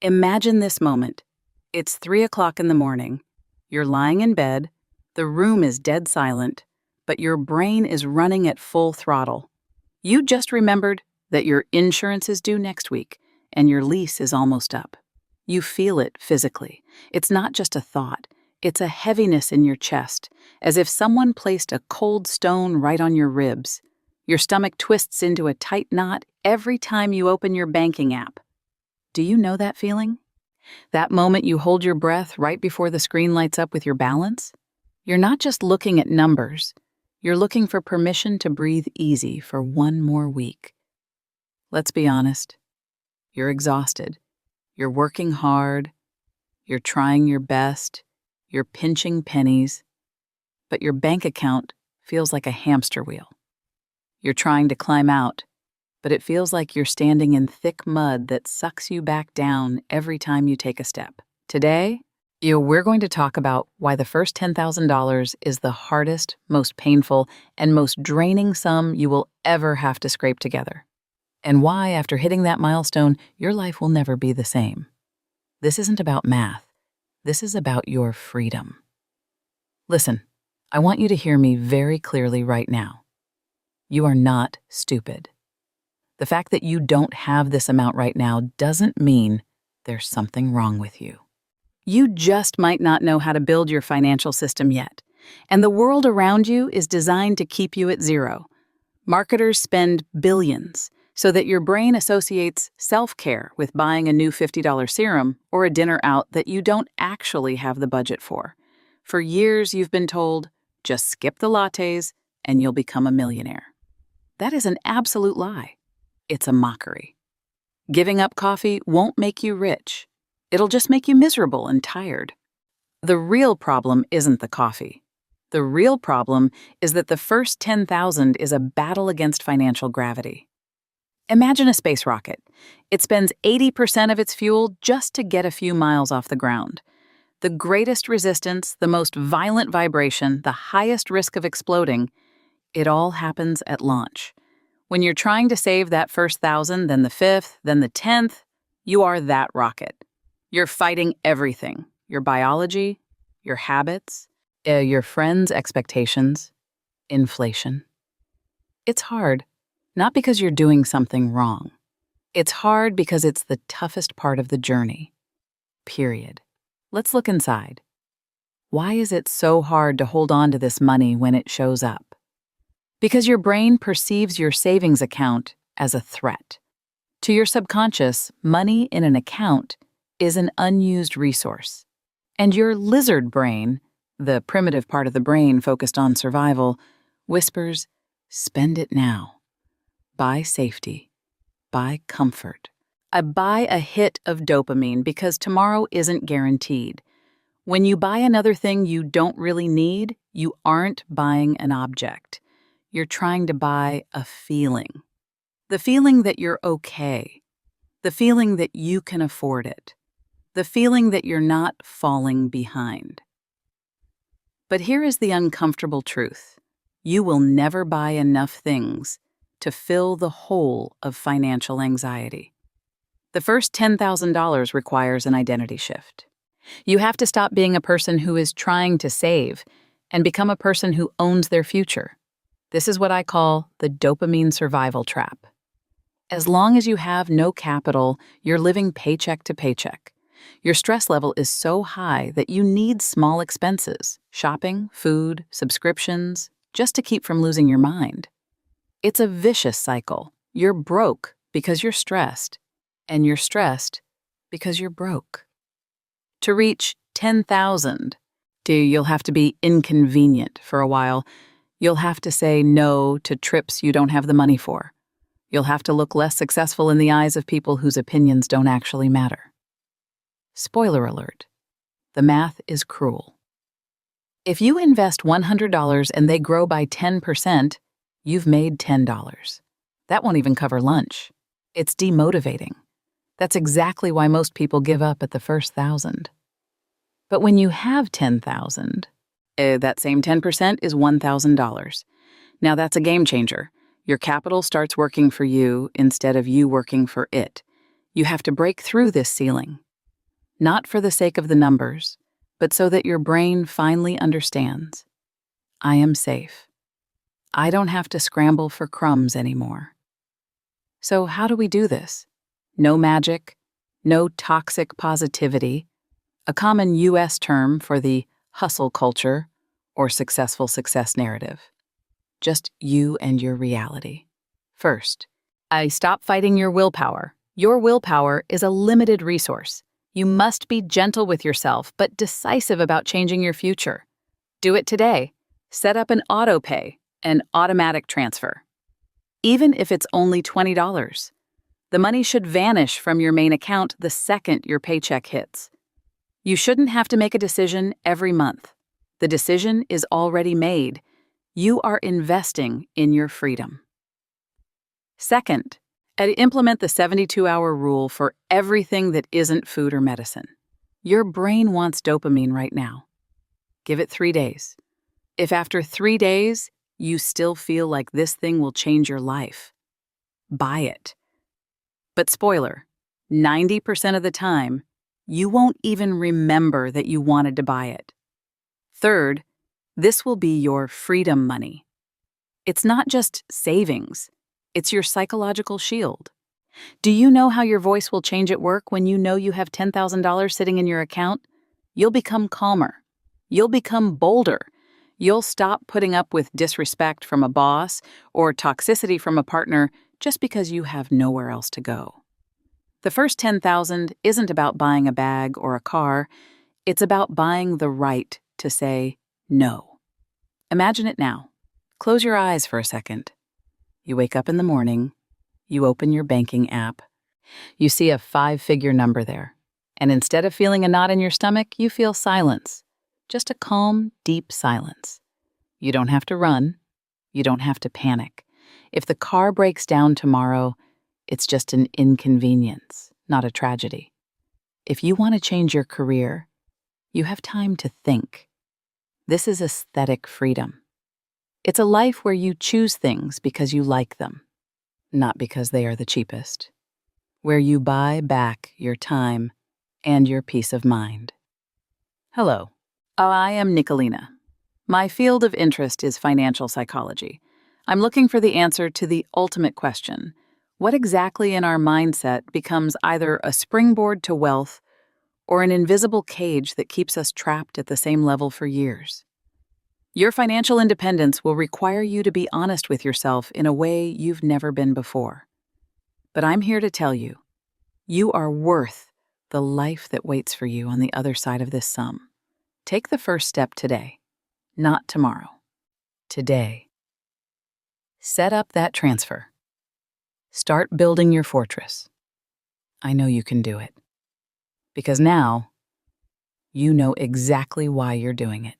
Imagine this moment. It's 3 o'clock in the morning. You're lying in bed, the room is dead silent, but your brain is running at full throttle. You just remembered that your insurance is due next week and your lease is almost up. You feel it physically. It's not just a thought, it's a heaviness in your chest, as if someone placed a cold stone right on your ribs. Your stomach twists into a tight knot every time you open your banking app. Do you know that feeling? That moment you hold your breath right before the screen lights up with your balance? You're not just looking at numbers. You're looking for permission to breathe easy for one more week. Let's be honest. You're exhausted. You're working hard. You're trying your best. You're pinching pennies. But your bank account feels like a hamster wheel. You're trying to climb out, but it feels like you're standing in thick mud that sucks you back down every time you take a step. Today, we're going to talk about why the first $10,000 is the hardest, most painful, and most draining sum you will ever have to scrape together. And why, after hitting that milestone, your life will never be the same. This isn't about math. This is about your freedom. Listen, I want you to hear me very clearly right now. You are not stupid. The fact that you don't have this amount right now doesn't mean there's something wrong with you. You just might not know how to build your financial system yet, and the world around you is designed to keep you at zero. Marketers spend billions so that your brain associates self-care with buying a new $50 serum or a dinner out that you don't actually have the budget for. For years, you've been told, just skip the lattes and you'll become a millionaire. That is an absolute lie. It's a mockery. Giving up coffee won't make you rich. It'll just make you miserable and tired. The real problem isn't the coffee. The real problem is that the first 10,000 is a battle against financial gravity. Imagine a space rocket. It spends 80% of its fuel just to get a few miles off the ground. The greatest resistance, the most violent vibration, the highest risk of exploding, it all happens at launch. When you're trying to save that first 1,000, then the 5th, then the 10th, you are that rocket. You're fighting everything. Your biology, your habits, your friends' expectations, inflation. It's hard, not because you're doing something wrong. It's hard because it's the toughest part of the journey. Period. Let's look inside. Why is it so hard to hold on to this money when it shows up? Because your brain perceives your savings account as a threat. To your subconscious, money in an account is an unused resource. And your lizard brain, the primitive part of the brain focused on survival, whispers, spend it now. Buy safety. Buy comfort. Buy a hit of dopamine because tomorrow isn't guaranteed. When you buy another thing you don't really need, you aren't buying an object. You're trying to buy a feeling. The feeling that you're okay. The feeling that you can afford it. The feeling that you're not falling behind. But here is the uncomfortable truth. You will never buy enough things to fill the hole of financial anxiety. The first $10,000 requires an identity shift. You have to stop being a person who is trying to save and become a person who owns their future. This is what I call the dopamine survival trap. As long as you have no capital, you're living paycheck to paycheck. Your stress level is so high that you need small expenses, shopping, food, subscriptions, just to keep from losing your mind. It's a vicious cycle. You're broke because you're stressed, and you're stressed because you're broke. To reach 10,000, you'll have to be inconvenient for a while. You'll have to say no to trips you don't have the money for. You'll have to look less successful in the eyes of people whose opinions don't actually matter. Spoiler alert, the math is cruel. If you invest $100 and they grow by 10%, you've made $10. That won't even cover lunch. It's demotivating. That's exactly why most people give up at the first 1,000. But when you have 10,000, that same 10% is $1,000. Now that's a game changer. Your capital starts working for you instead of you working for it. You have to break through this ceiling. Not for the sake of the numbers, but so that your brain finally understands. I am safe. I don't have to scramble for crumbs anymore. So how do we do this? No magic, no toxic positivity, a common US term for the hustle culture or successful success narrative. Just you and your reality. First, I stop fighting your willpower. Your willpower is a limited resource. You must be gentle with yourself, but decisive about changing your future. Do it today. Set up an auto pay, an automatic transfer. Even if it's only $20, the money should vanish from your main account the second your paycheck hits. You shouldn't have to make a decision every month. The decision is already made. You are investing in your freedom. Second, implement the 72-hour rule for everything that isn't food or medicine. Your brain wants dopamine right now. Give it 3 days. If after 3 days, you still feel like this thing will change your life, buy it. But spoiler, 90% of the time, you won't even remember that you wanted to buy it. Third, this will be your freedom money. It's not just savings, it's your psychological shield. Do you know how your voice will change at work when you know you have $10,000 sitting in your account? You'll become calmer. You'll become bolder. You'll stop putting up with disrespect from a boss or toxicity from a partner just because you have nowhere else to go. The first $10,000 isn't about buying a bag or a car. It's about buying the right to say no. Imagine it now. Close your eyes for a second. You wake up in the morning. You open your banking app. You see a 5-figure number there. And instead of feeling a knot in your stomach, you feel silence. Just a calm, deep silence. You don't have to run. You don't have to panic. If the car breaks down tomorrow, it's just an inconvenience, not a tragedy. If you want to change your career, you have time to think. This is aesthetic freedom. It's a life where you choose things because you like them, not because they are the cheapest. Where you buy back your time and your peace of mind. Hello. I am Nicolina. My field of interest is financial psychology. I'm looking for the answer to the ultimate question: what exactly in our mindset becomes either a springboard to wealth or an invisible cage that keeps us trapped at the same level for years? Your financial independence will require you to be honest with yourself in a way you've never been before. But I'm here to tell you, you are worth the life that waits for you on the other side of this sum. Take the first step today, not tomorrow. Today. Set up that transfer. Start building your fortress. I know you can do it. Because now, you know exactly why you're doing it.